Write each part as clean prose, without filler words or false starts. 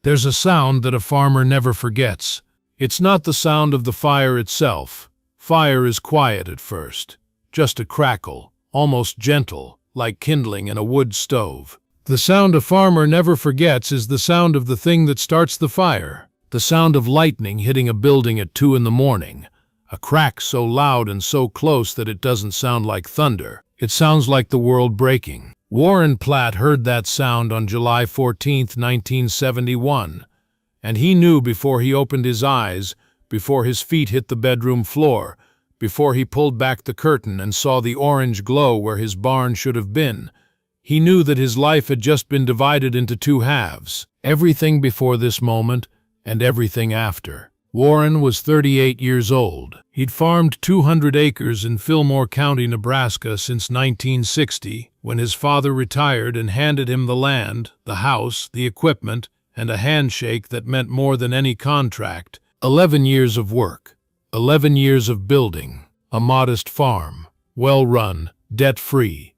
There's a sound that a farmer never forgets. It's not the sound of the fire itself. Fire is quiet at first, just a crackle, almost gentle, like kindling in a wood stove. The sound a farmer never forgets is the sound of the thing that starts the fire. The sound of lightning hitting a building at 2 in the morning. A crack so loud and so close that it doesn't sound like thunder. It sounds like the world breaking. Warren Platt heard that sound on July 14, 1971, and he knew before he opened his eyes, before his feet hit the bedroom floor, before he pulled back the curtain and saw the orange glow where his barn should have been. He knew that his life had just been divided into two halves, everything before this moment and everything after. Warren was 38 years old. He'd farmed 200 acres in Fillmore County, Nebraska since 1960, when his father retired and handed him the land, the house, the equipment, and a handshake that meant more than any contract. 11 years of work, 11 years of building, a modest farm, well-run, debt-free.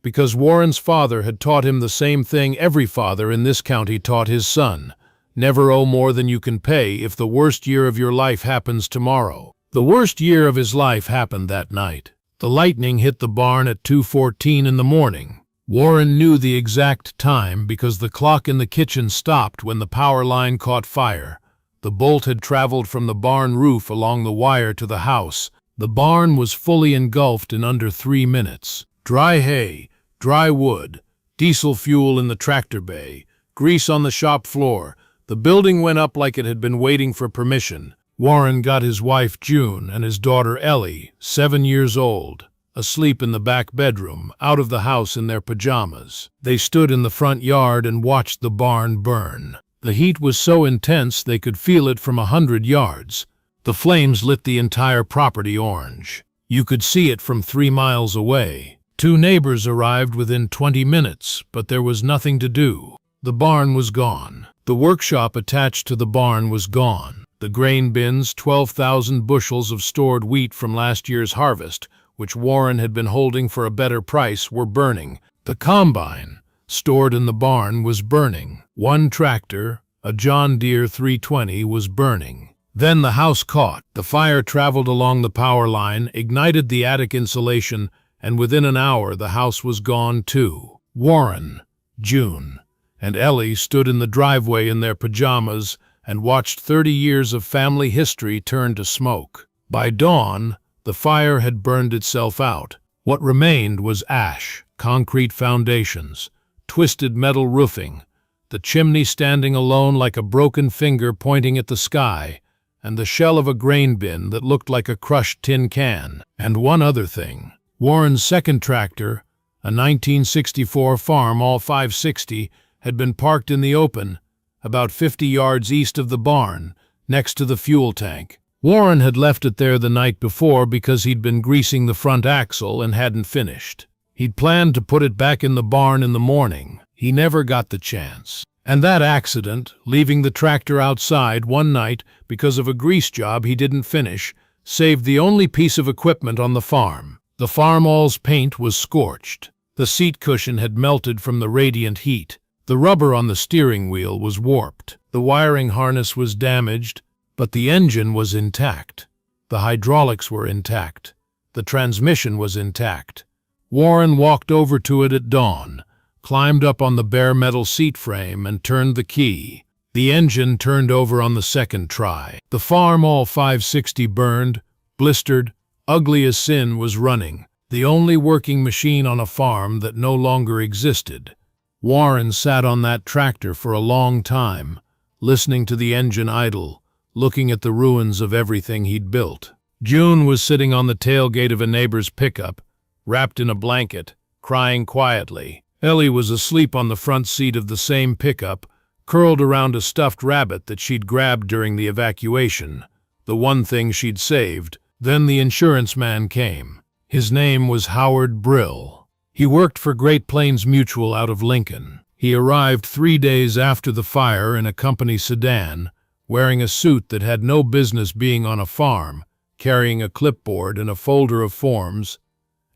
Because Warren's father had taught him the same thing every father in this county taught his son. Never owe more than you can pay if the worst year of your life happens tomorrow. The worst year of his life happened that night. The lightning hit the barn at 2:14 in the morning. Warren knew the exact time because the clock in the kitchen stopped when the power line caught fire. The bolt had traveled from the barn roof along the wire to the house. The barn was fully engulfed in under 3 minutes. Dry hay, dry wood, diesel fuel in the tractor bay, grease on the shop floor. The building went up like it had been waiting for permission. Warren got his wife June and his daughter Ellie, 7 years old, asleep in the back bedroom, out of the house in their pajamas. They stood in the front yard and watched the barn burn. The heat was so intense they could feel it from 100 yards. The flames lit the entire property orange. You could see it from 3 miles away. 2 neighbors arrived within 20 minutes, but there was nothing to do. The barn was gone. The workshop attached to the barn was gone. The grain bins, 12,000 bushels of stored wheat from last year's harvest, which Warren had been holding for a better price, were burning. The combine, stored in the barn, was burning. 1 tractor, a John Deere 320, was burning. Then the house caught. The fire traveled along the power line, ignited the attic insulation, and within an hour the house was gone too. Warren, June, and Ellie stood in the driveway in their pajamas and watched 30 years of family history turn to smoke. By dawn, the fire had burned itself out. What remained was ash, concrete foundations, twisted metal roofing, the chimney standing alone like a broken finger pointing at the sky, and the shell of a grain bin that looked like a crushed tin can. And one other thing. Warren's second tractor, a 1964 Farmall 560, had been parked in the open, about 50 yards east of the barn, next to the fuel tank. Warren had left it there the night before because he'd been greasing the front axle and hadn't finished. He'd planned to put it back in the barn in the morning. He never got the chance. And that accident, leaving the tractor outside one night because of a grease job he didn't finish, saved the only piece of equipment on the farm. The Farmall's paint was scorched. The seat cushion had melted from the radiant heat. The rubber on the steering wheel was warped. The wiring harness was damaged, but the engine was intact. The hydraulics were intact. The transmission was intact. Warren walked over to it at dawn, climbed up on the bare metal seat frame and turned the key. The engine turned over on the second try. The Farmall 560 burned, blistered, ugly as sin was running, the only working machine on a farm that no longer existed. Warren sat on that tractor for a long time, listening to the engine idle, looking at the ruins of everything he'd built. June was sitting on the tailgate of a neighbor's pickup, wrapped in a blanket, crying quietly. Ellie was asleep on the front seat of the same pickup, curled around a stuffed rabbit that she'd grabbed during the evacuation, the one thing she'd saved. Then the insurance man came. His name was Howard Brill. He worked for Great Plains Mutual out of Lincoln. He arrived 3 days after the fire in a company sedan, wearing a suit that had no business being on a farm, carrying a clipboard and a folder of forms,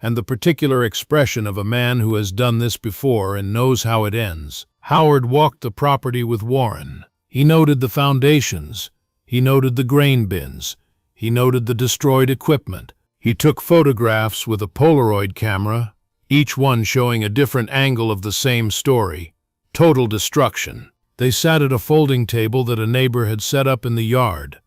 and the particular expression of a man who has done this before and knows how it ends. Howard walked the property with Warren. He noted the foundations. He noted the grain bins. He noted the destroyed equipment. He took photographs with a Polaroid camera, each one showing a different angle of the same story. Total destruction. They sat at a folding table that a neighbor had set up in the yard.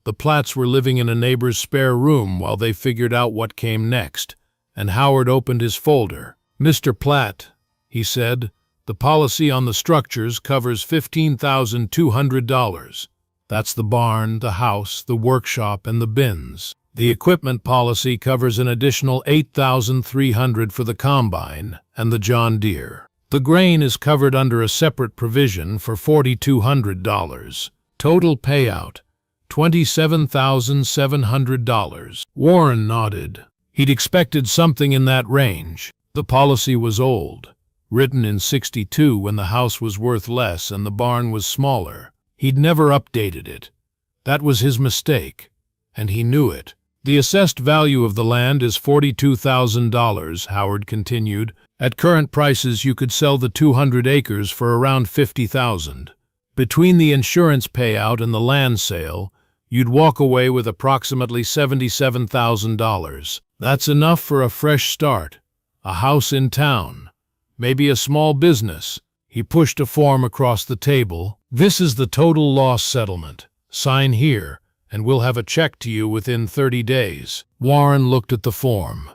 The Platts were living in a neighbor's spare room while they figured out what came next, and Howard opened his folder. "Mr. Platt," he said, "the policy on the structures covers $15,200. That's the barn, the house, the workshop, and the bins. The equipment policy covers an additional $8,300 for the combine and the John Deere. The grain is covered under a separate provision for $4,200. Total payout, $27,700. Warren nodded. He'd expected something in that range. The policy was old, written in '62 when the house was worth less and the barn was smaller. He'd never updated it. That was his mistake, and he knew it. "The assessed value of the land is $42,000, Howard continued. "At current prices, you could sell the 200 acres for around $50,000. Between the insurance payout and the land sale, you'd walk away with approximately $77,000. That's enough for a fresh start, a house in town, maybe a small business." He pushed a form across the table. "This is the total loss settlement. Sign here, and we'll have a check to you within 30 days. Warren looked at the form.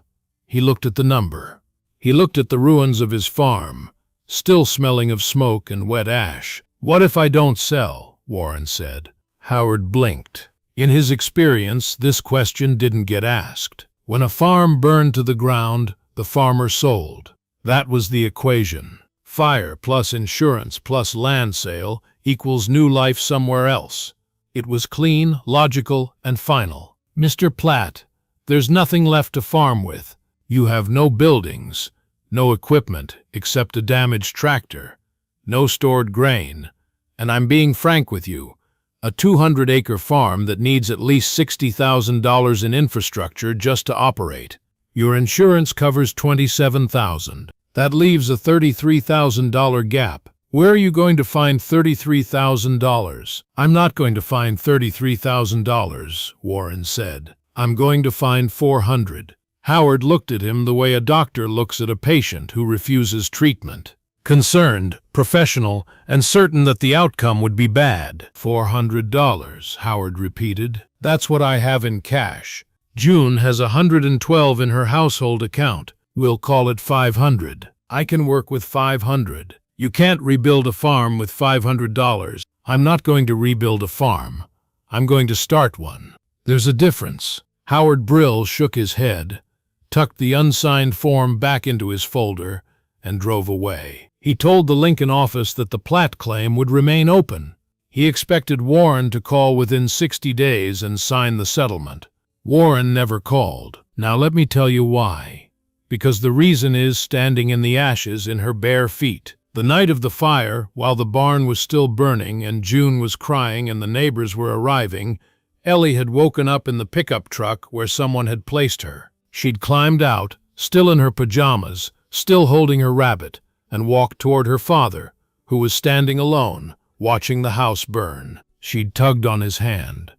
He looked at the number. He looked at the ruins of his farm, still smelling of smoke and wet ash. "What if I don't sell?" Warren said. Howard blinked. In his experience, this question didn't get asked. When a farm burned to the ground, the farmer sold. That was the equation. Fire plus insurance plus land sale equals new life somewhere else. It was clean, logical, and final. "Mr. Platt, there's nothing left to farm with. You have no buildings, no equipment except a damaged tractor, no stored grain, and I'm being frank with you, a 200-acre farm that needs at least $60,000 in infrastructure just to operate. Your insurance covers $27,000. That leaves a $33,000 gap. Where are you going to find $33,000? "I'm not going to find $33,000, Warren said. "I'm going to find $400. Howard looked at him the way a doctor looks at a patient who refuses treatment. Concerned, professional, and certain that the outcome would be bad. $400, Howard repeated. "That's what I have in cash. June has $112 in her household account. We'll call it $500. I can work with $500. You can't rebuild a farm with $500. I'm not going to rebuild a farm. I'm going to start one. There's a difference." Howard Brill shook his head, tucked the unsigned form back into his folder, and drove away. He told the Lincoln office that the Platt claim would remain open. He expected Warren to call within 60 days and sign the settlement. Warren never called. Now let me tell you why. Because the reason is standing in the ashes in her bare feet. The night of the fire, while the barn was still burning and June was crying and the neighbors were arriving, Ellie had woken up in the pickup truck where someone had placed her. She'd climbed out, still in her pajamas, still holding her rabbit, and walked toward her father, who was standing alone, watching the house burn. She'd tugged on his hand.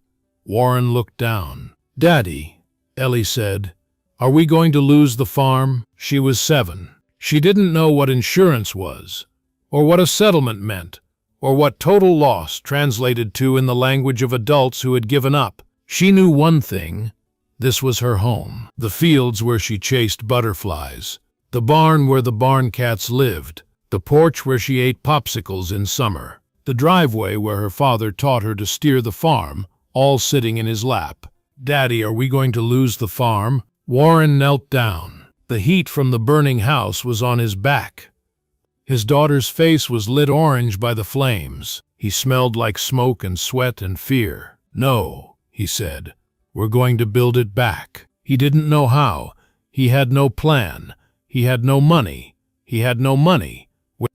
Warren looked down. "Daddy," Ellie said, "are we going to lose the farm?" She was 7. She didn't know what insurance was, or what a settlement meant, or what total loss translated to in the language of adults who had given up. She knew one thing. This was her home. The fields where she chased butterflies, the barn where the barn cats lived, the porch where she ate popsicles in summer, the driveway where her father taught her to steer the farm, all sitting in his lap. "Daddy, are we going to lose the farm?" Warren knelt down. The heat from the burning house was on his back. His daughter's face was lit orange by the flames. He smelled like smoke and sweat and fear. "No," he said. "We're going to build it back." He didn't know how. He had no plan. He had no money. He had no money.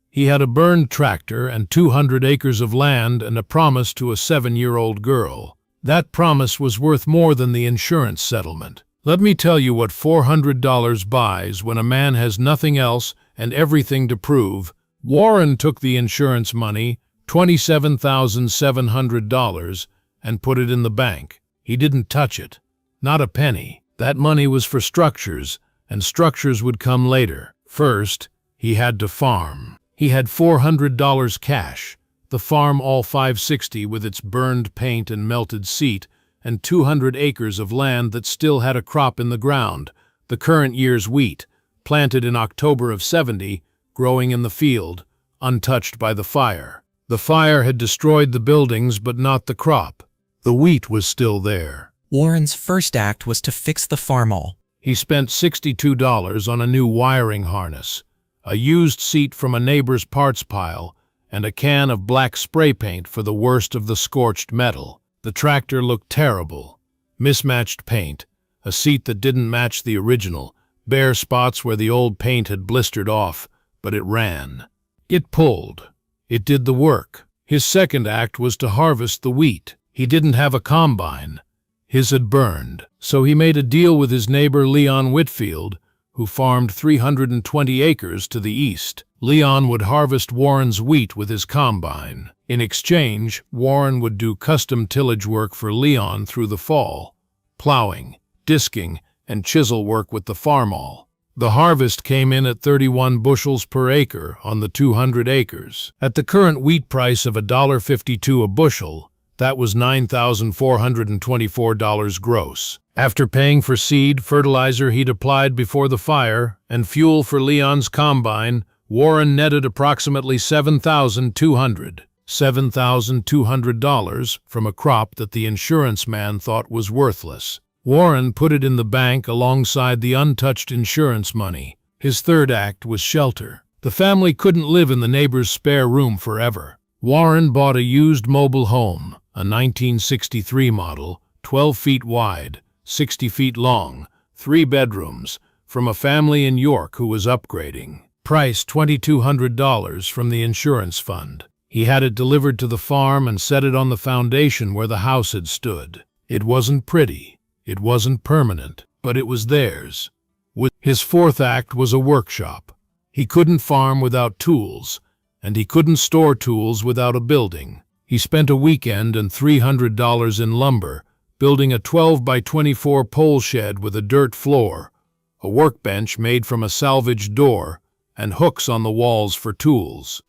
He had a burned tractor and 200 acres of land and a promise to a 7-year-old girl. That promise was worth more than the insurance settlement. Let me tell you what $400 buys when a man has nothing else and everything to prove. Warren took the insurance money, $27,700, and put it in the bank. He didn't touch it. Not a penny. That money was for structures, and structures would come later. First, he had to farm. He had $400 cash. The Farmall 560 with its burned paint and melted seat, and 200 acres of land that still had a crop in the ground, the current year's wheat, planted in October of '70, growing in the field, untouched by the fire. The fire had destroyed the buildings but not the crop. The wheat was still there. Warren's first act was to fix the Farmall. He spent $62 on a new wiring harness, a used seat from a neighbor's parts pile, and a can of black spray paint for the worst of the scorched metal. The tractor looked terrible. Mismatched paint, a seat that didn't match the original, bare spots where the old paint had blistered off, but it ran. It pulled. It did the work. His second act was to harvest the wheat. He didn't have a combine. His had burned, so he made a deal with his neighbor Leon Whitfield, who farmed 320 acres to the east. Leon would harvest Warren's wheat with his combine. In exchange, Warren would do custom tillage work for Leon through the fall, plowing, disking, and chisel work with the Farmall. The harvest came in at 31 bushels per acre on the 200 acres. At the current wheat price of $1.52 a bushel, that was $9,424 gross. After paying for seed, fertilizer he'd applied before the fire, and fuel for Leon's combine, Warren netted approximately $7,200 from a crop that the insurance man thought was worthless. Warren put it in the bank alongside the untouched insurance money. His third act was shelter. The family couldn't live in the neighbor's spare room forever. Warren bought a used mobile home, a 1963 model, 12 feet wide, 60 feet long, 3 bedrooms, from a family in York who was upgrading. Price $2,200 from the insurance fund. He had it delivered to the farm and set it on the foundation where the house had stood. It wasn't pretty. It wasn't permanent, but it was theirs. His fourth act was a workshop. He couldn't farm without tools, and he couldn't store tools without a building. He spent a weekend and $300 in lumber, building a 12 by 24 pole shed with a dirt floor, a workbench made from a salvaged door, and hooks on the walls for tools.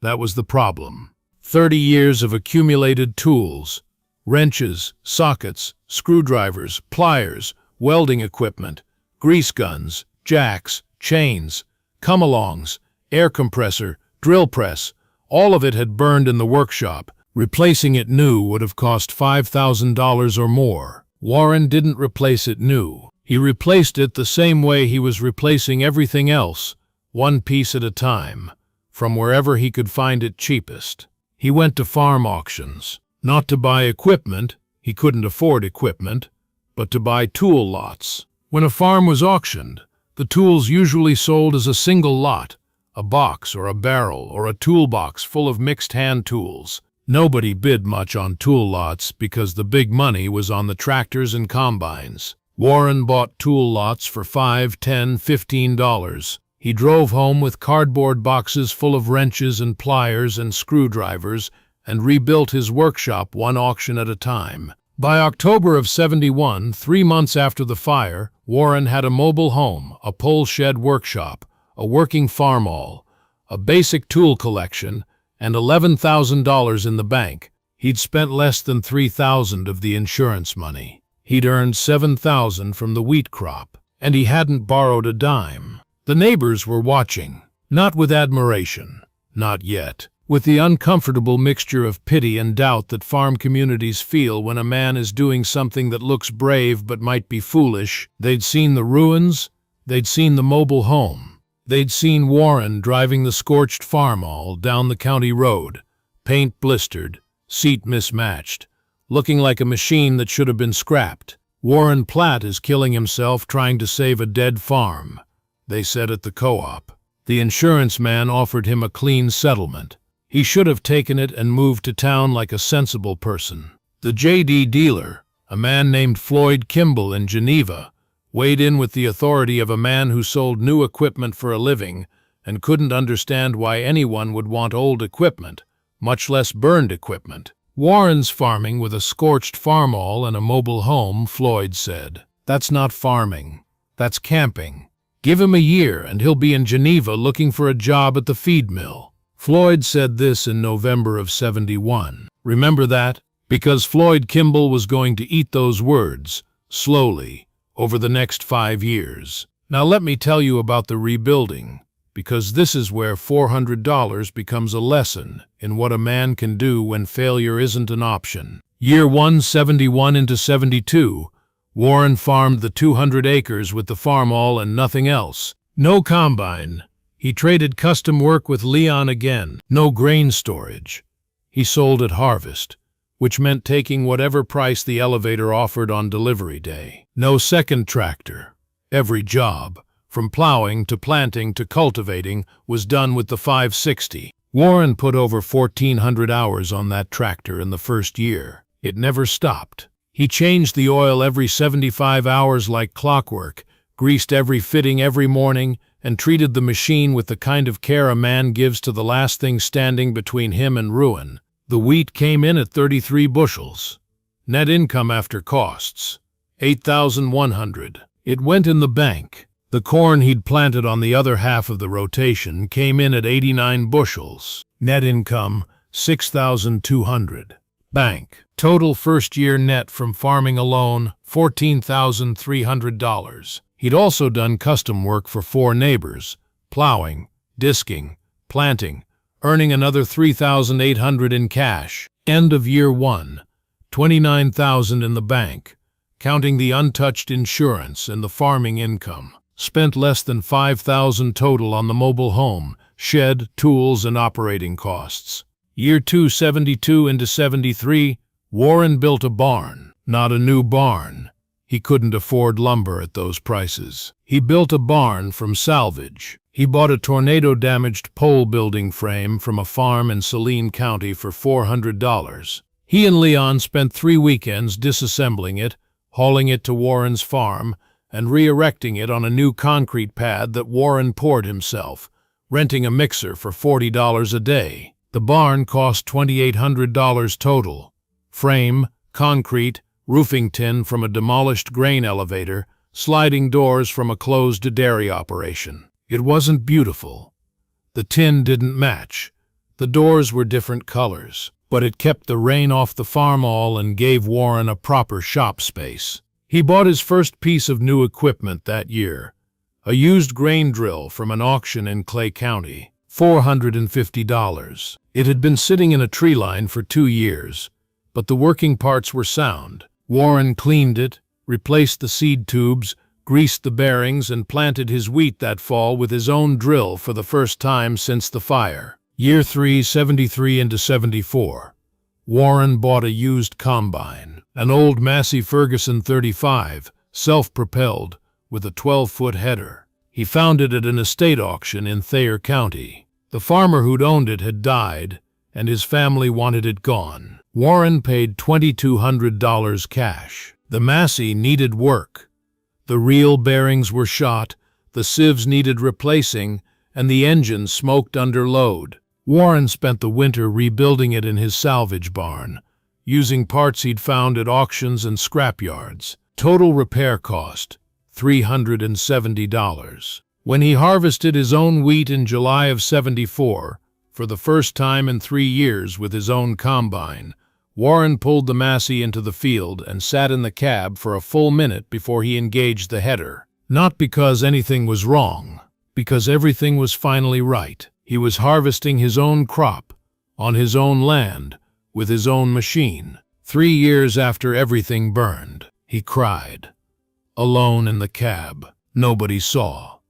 That was the problem. 30 years of accumulated tools. Wrenches, sockets, screwdrivers, pliers, welding equipment, grease guns, jacks, chains, come-alongs, air compressor, drill press, all of it had burned in the workshop. Replacing it new would have cost $5,000 or more. Warren didn't replace it new. He replaced it the same way he was replacing everything else, one piece at a time, from wherever he could find it cheapest. He went to farm auctions. Not to buy equipment, he couldn't afford equipment, but to buy tool lots. When a farm was auctioned, the tools usually sold as a single lot, a box or a barrel or a toolbox full of mixed hand tools. Nobody bid much on tool lots because the big money was on the tractors and combines. Warren bought tool lots for $5, $10, $15. He drove home with cardboard boxes full of wrenches and pliers and screwdrivers and rebuilt his workshop one auction at a time. By October of '71, 3 months after the fire, Warren had a mobile home, a pole shed workshop, a working Farmall, a basic tool collection, and $11,000 in the bank. He'd spent less than $3,000 of the insurance money. He'd earned $7,000 from the wheat crop, and he hadn't borrowed a dime. The neighbors were watching, not with admiration, not yet. With the uncomfortable mixture of pity and doubt that farm communities feel when a man is doing something that looks brave but might be foolish. They'd seen the ruins, they'd seen the mobile home, they'd seen Warren driving the scorched Farmall down the county road, paint blistered, seat mismatched, looking like a machine that should have been scrapped. Warren Platt is killing himself trying to save a dead farm, they said at the co-op. The insurance man offered him a clean settlement. He should have taken it and moved to town like a sensible person. The J.D. dealer, a man named Floyd Kimball in Geneva, weighed in with the authority of a man who sold new equipment for a living and couldn't understand why anyone would want old equipment, much less burned equipment. Warren's farming with a scorched Farmall and a mobile home, Floyd said. That's not farming. That's camping. Give him a year and he'll be in Geneva looking for a job at the feed mill. Floyd said this in November of '71. Remember that? Because Floyd Kimball was going to eat those words, slowly, over the next 5 years. Now let me tell you about the rebuilding, because this is where $400 becomes a lesson in what a man can do when failure isn't an option. Year 1, '71 into '72, Warren farmed the 200 acres with the Farmall and nothing else. No combine. He traded custom work with Leon again. No grain storage. He sold at harvest, which meant taking whatever price the elevator offered on delivery day. No second tractor. Every job, from plowing to planting to cultivating, was done with the 560. Warren put over 1,400 hours on that tractor in the first year. It never stopped. He changed the oil every 75 hours like clockwork, greased every fitting every morning, and treated the machine with the kind of care a man gives to the last thing standing between him and ruin. The wheat came in at 33 bushels. Net income after costs, $8,100. It went in the bank. The corn he'd planted on the other half of the rotation came in at 89 bushels. Net income, $6,200. Bank. Total first-year net from farming alone, $14,300. He'd also done custom work for 4 neighbors, plowing, disking, planting, earning another $3,800 in cash. End of year 1, $29,000 in the bank, counting the untouched insurance and the farming income. Spent less than $5,000 total on the mobile home, shed, tools, and operating costs. Year 2, '72 into '73, Warren built a barn. Not a new barn. He couldn't afford lumber at those prices. He built a barn from salvage. He bought a tornado-damaged pole building frame from a farm in Saline County for $400. He and Leon spent 3 weekends disassembling it, hauling it to Warren's farm, and re-erecting it on a new concrete pad that Warren poured himself, renting a mixer for $40 a day. The barn cost $2,800 total. Frame, concrete, roofing tin from a demolished grain elevator, sliding doors from a closed dairy operation. It wasn't beautiful. The tin didn't match. The doors were different colors, but it kept the rain off the Farmall and gave Warren a proper shop space. He bought his first piece of new equipment that year, a used grain drill from an auction in Clay County, $450. It had been sitting in a tree line for 2 years, but the working parts were sound. Warren cleaned it, replaced the seed tubes, greased the bearings, and planted his wheat that fall with his own drill for the first time since the fire. Year 3, '73 into '74. Warren bought a used combine, an old Massey Ferguson 35, self-propelled, with a 12-foot header. He found it at an estate auction in Thayer County. The farmer who'd owned it had died, and his family wanted it gone. Warren paid $2,200 cash. The Massey needed work. The reel bearings were shot, the sieves needed replacing, and the engine smoked under load. Warren spent the winter rebuilding it in his salvage barn, using parts he'd found at auctions and scrapyards. Total repair cost, $370. When he harvested his own wheat in July of '74, for the first time in 3 years with his own combine, Warren pulled the Massey into the field and sat in the cab for a full minute before he engaged the header. Not because anything was wrong, because everything was finally right. He was harvesting his own crop, on his own land, with his own machine. 3 years after everything burned, he cried. Alone in the cab. Nobody saw.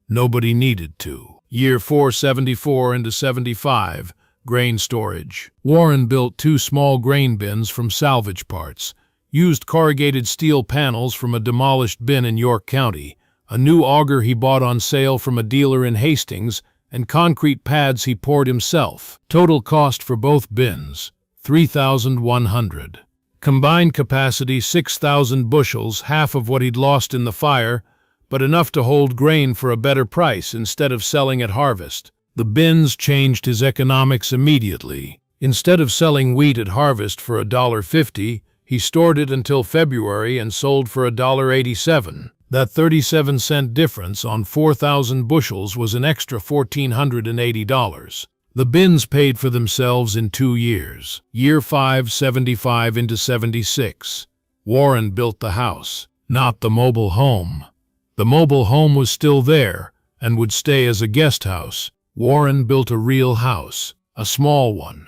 Nobody needed to. Year 4, '74 into '75. Grain storage. Warren built 2 small grain bins from salvage parts, used corrugated steel panels from a demolished bin in York County, a new auger he bought on sale from a dealer in Hastings, and concrete pads he poured himself. Total cost for both bins, $3,100. Combined capacity 6,000 bushels, half of what he'd lost in the fire, but enough to hold grain for a better price instead of selling at harvest. The bins changed his economics immediately. Instead of selling wheat at harvest for $1.50, he stored it until February and sold for $1.87. That 37-cent difference on 4,000 bushels was an extra $1,480. The bins paid for themselves in 2 years. Year 5, 75 into 76. Warren built the house, not the mobile home. The mobile home was still there and would stay as a guest house. Warren built a real house, a small one.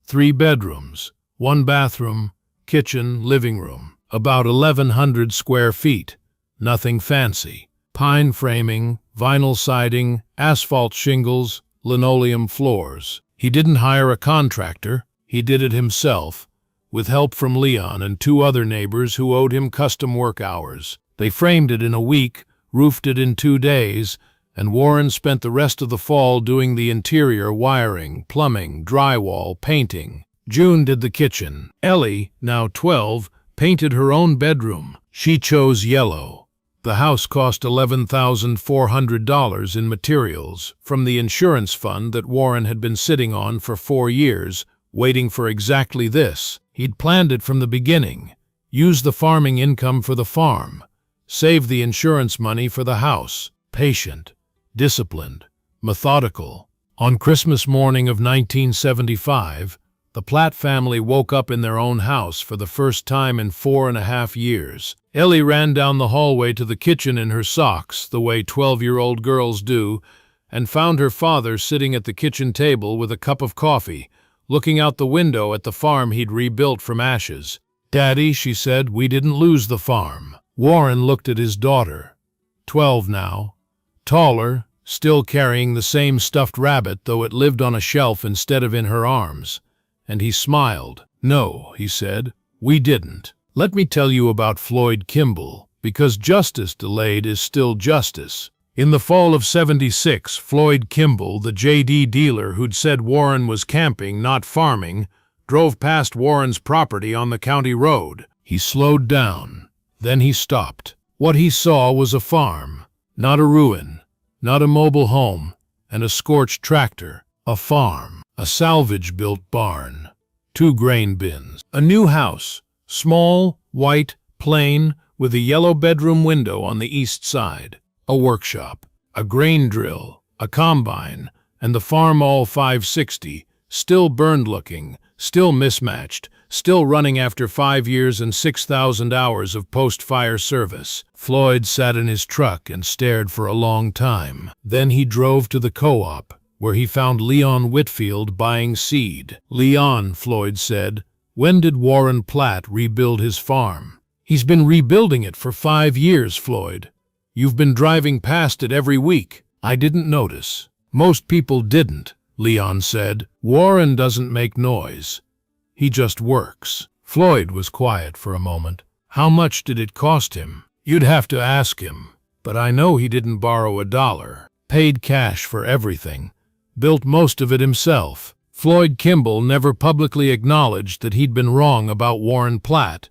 3 bedrooms, 1 bathroom, kitchen, living room. About 1,100 square feet. Nothing fancy. Pine framing, vinyl siding, asphalt shingles, linoleum floors. He didn't hire a contractor. He did it himself, with help from Leon and 2 other neighbors who owed him custom work hours. They framed it in a week, roofed it in 2 days, and Warren spent the rest of the fall doing the interior wiring, plumbing, drywall, painting. June did the kitchen. Ellie, now 12, painted her own bedroom. She chose yellow. The house cost $11,400 in materials from the insurance fund that Warren had been sitting on for 4 years, waiting for exactly this. He'd planned it from the beginning. Use the farming income for the farm. Save the insurance money for the house. Patient, disciplined, methodical. On Christmas morning of 1975, the Platt family woke up in their own house for the first time in 4.5 years. Ellie ran down the hallway to the kitchen in her socks, the way 12-year-old girls do, and found her father sitting at the kitchen table with a cup of coffee, looking out the window at the farm he'd rebuilt from ashes. "Daddy," she said, "we didn't lose the farm." Warren looked at his daughter, 12 now, taller, still carrying the same stuffed rabbit, though it lived on a shelf instead of in her arms. And he smiled. "No," he said, "we didn't. Let me tell you about Floyd Kimball, because justice delayed is still justice." In the fall of 76, Floyd Kimball, the JD dealer who'd said Warren was camping, not farming, drove past Warren's property on the county road. He slowed down. Then he stopped. What he saw was a farm, not a ruin, not a mobile home, and a scorched tractor. A farm. A salvage-built barn, 2 grain bins, a new house, small, white, plain, with a yellow bedroom window on the east side, a workshop, a grain drill, a combine, and the Farmall 560, still burned-looking, still mismatched, still running after 5 years and 6,000 hours of post-fire service. Floyd sat in his truck and stared for a long time. Then he drove to the co-op, where he found Leon Whitfield buying seed. "Leon," Floyd said, "when did Warren Platt rebuild his farm?" "He's been rebuilding it for 5 years, Floyd. You've been driving past it every week." "I didn't notice." "Most people didn't," Leon said. "Warren doesn't make noise. He just works." Floyd was quiet for a moment. "How much did it cost him?" "You'd have to ask him. But I know he didn't borrow $1. Paid cash for everything. Built most of it himself." Floyd Kimball never publicly acknowledged that he'd been wrong about Warren Platt,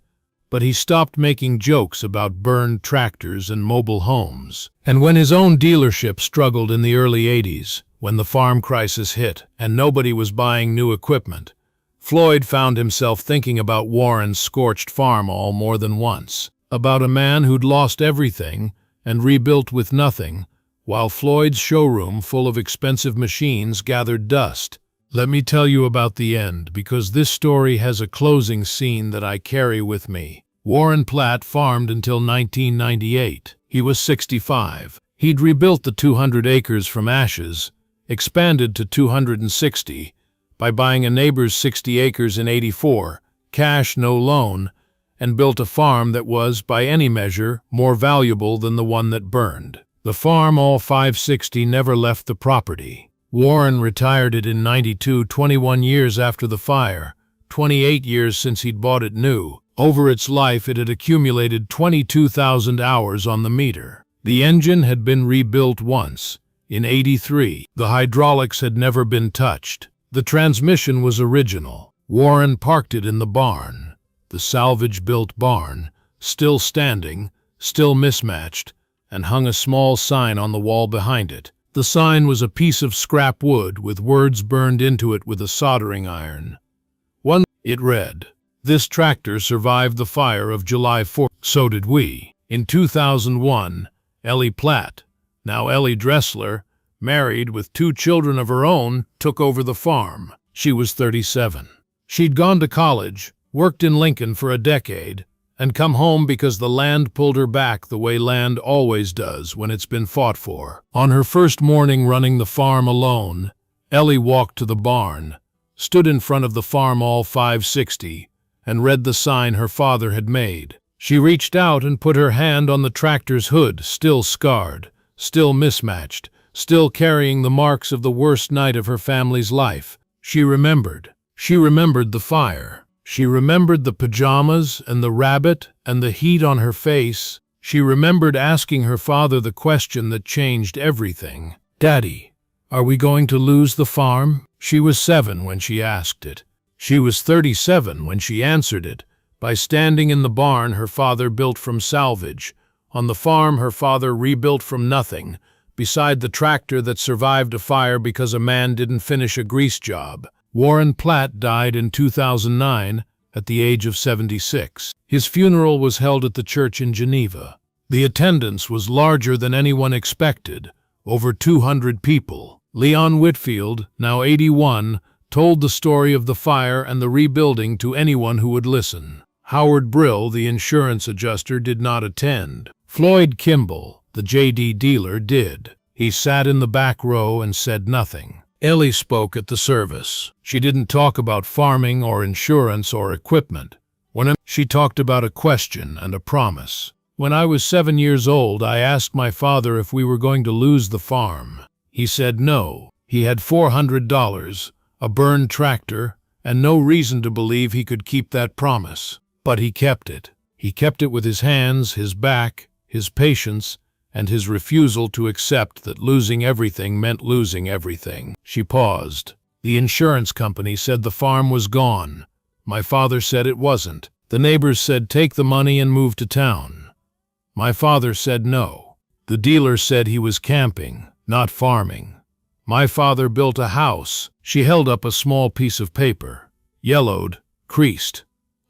but he stopped making jokes about burned tractors and mobile homes. And when his own dealership struggled in the early 80s, when the farm crisis hit and nobody was buying new equipment, Floyd found himself thinking about Warren's scorched Farmall more than once, about a man who'd lost everything and rebuilt with nothing, while Floyd's showroom full of expensive machines gathered dust. Let me tell you about the end, because this story has a closing scene that I carry with me. Warren Platt farmed until 1998. He was 65. He'd rebuilt the 200 acres from ashes, expanded to 260, by buying a neighbor's 60 acres in '84, cash no loan, and built a farm that was, by any measure, more valuable than the one that burned. The Farmall 560 never left the property. Warren retired it in '92, 21 years after the fire, 28 years since he'd bought it new. Over its life, it had accumulated 22,000 hours on the meter. The engine had been rebuilt once, in '83. The hydraulics had never been touched. The transmission was original. Warren parked it in the barn, the salvage-built barn, still standing, still mismatched, and hung a small sign on the wall behind it. The sign was a piece of scrap wood with words burned into it with a soldering iron. It read, "This tractor survived the fire of July 4th. So did we." In 2001, Ellie Platt, now Ellie Dressler, married with 2 children of her own, took over the farm. She was 37. She'd gone to college, worked in Lincoln for a decade, and come home because the land pulled her back the way land always does when it's been fought for. On her first morning running the farm alone, Ellie walked to the barn, stood in front of the Farmall 560, and read the sign her father had made. She reached out and put her hand on the tractor's hood, still scarred, still mismatched, still carrying the marks of the worst night of her family's life. She remembered. She remembered the fire. She remembered the pajamas and the rabbit and the heat on her face. She remembered asking her father the question that changed everything. "Daddy, are we going to lose the farm?" She was 7 when she asked it. She was 37 when she answered it, by standing in the barn her father built from salvage, on the farm her father rebuilt from nothing, beside the tractor that survived a fire because a man didn't finish a grease job. Warren Platt died in 2009 at the age of 76. His funeral was held at the church in Geneva. The attendance was larger than anyone expected, over 200 people. Leon Whitfield, now 81, told the story of the fire and the rebuilding to anyone who would listen. Howard Brill, the insurance adjuster, did not attend. Floyd Kimball, the JD dealer, did. He sat in the back row and said nothing. Ellie spoke at the service. She didn't talk about farming or insurance or equipment. She talked about a question and a promise. "When I was 7 years old, I asked my father if we were going to lose the farm. He said no. He had $400, a burned tractor, and no reason to believe he could keep that promise. But he kept it. He kept it with his hands, his back, his patience, and his refusal to accept that losing everything meant losing everything." She paused. "The insurance company said the farm was gone. My father said it wasn't. The neighbors said take the money and move to town. My father said no. The dealer said he was camping, not farming. My father built a house." She held up a small piece of paper. Yellowed, creased,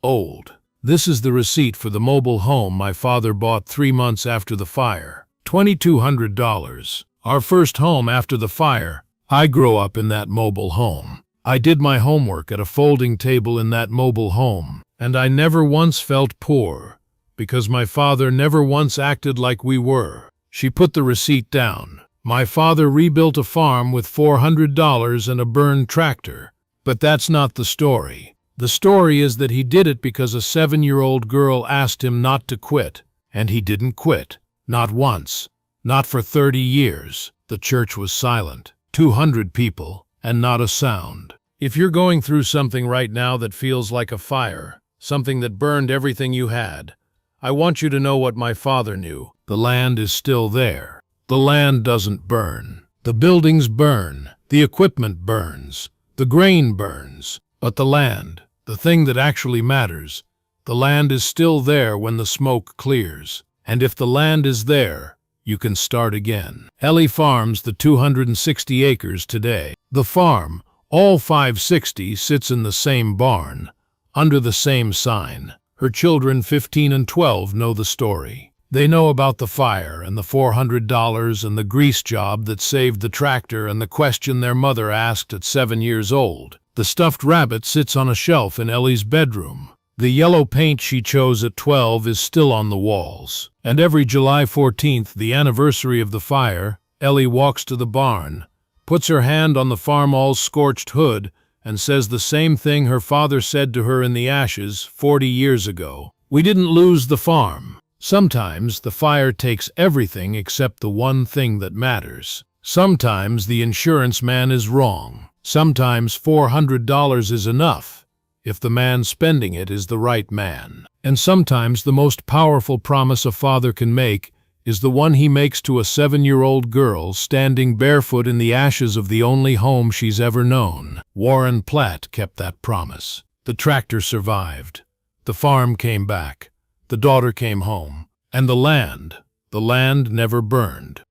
old. "This is the receipt for the mobile home my father bought 3 months after the fire. $2,200. Our first home after the fire. I grew up in that mobile home. I did my homework at a folding table in that mobile home, and I never once felt poor, because my father never once acted like we were." She put the receipt down. "My father rebuilt a farm with $400 and a burned tractor. But that's not the story. The story is that he did it because a 7-year-old girl asked him not to quit, and he didn't quit. Not once. Not for 30 years. The church was silent. 200 people, and not a sound. If you're going through something right now that feels like a fire, something that burned everything you had, I want you to know what my father knew. The land is still there. The land doesn't burn. The buildings burn. The equipment burns. The grain burns. But the land, the thing that actually matters, the land is still there when the smoke clears. And if the land is there, you can start again." Ellie farms the 260 acres today. The farm, all 560, sits in the same barn, under the same sign. Her children, 15 and 12, know the story. They know about the fire and the $400 and the grease job that saved the tractor and the question their mother asked at 7 years old. The stuffed rabbit sits on a shelf in Ellie's bedroom. The yellow paint she chose at 12 is still on the walls. And every July 14th, the anniversary of the fire, Ellie walks to the barn, puts her hand on the Farmall's scorched hood, and says the same thing her father said to her in the ashes 40 years ago. "We didn't lose the farm. Sometimes the fire takes everything except the one thing that matters. Sometimes the insurance man is wrong. Sometimes $400 is enough, if the man spending it is the right man. And sometimes the most powerful promise a father can make is the one he makes to a 7-year-old girl standing barefoot in the ashes of the only home she's ever known." Warren Platt kept that promise. The tractor survived. The farm came back. The daughter came home. And the land never burned.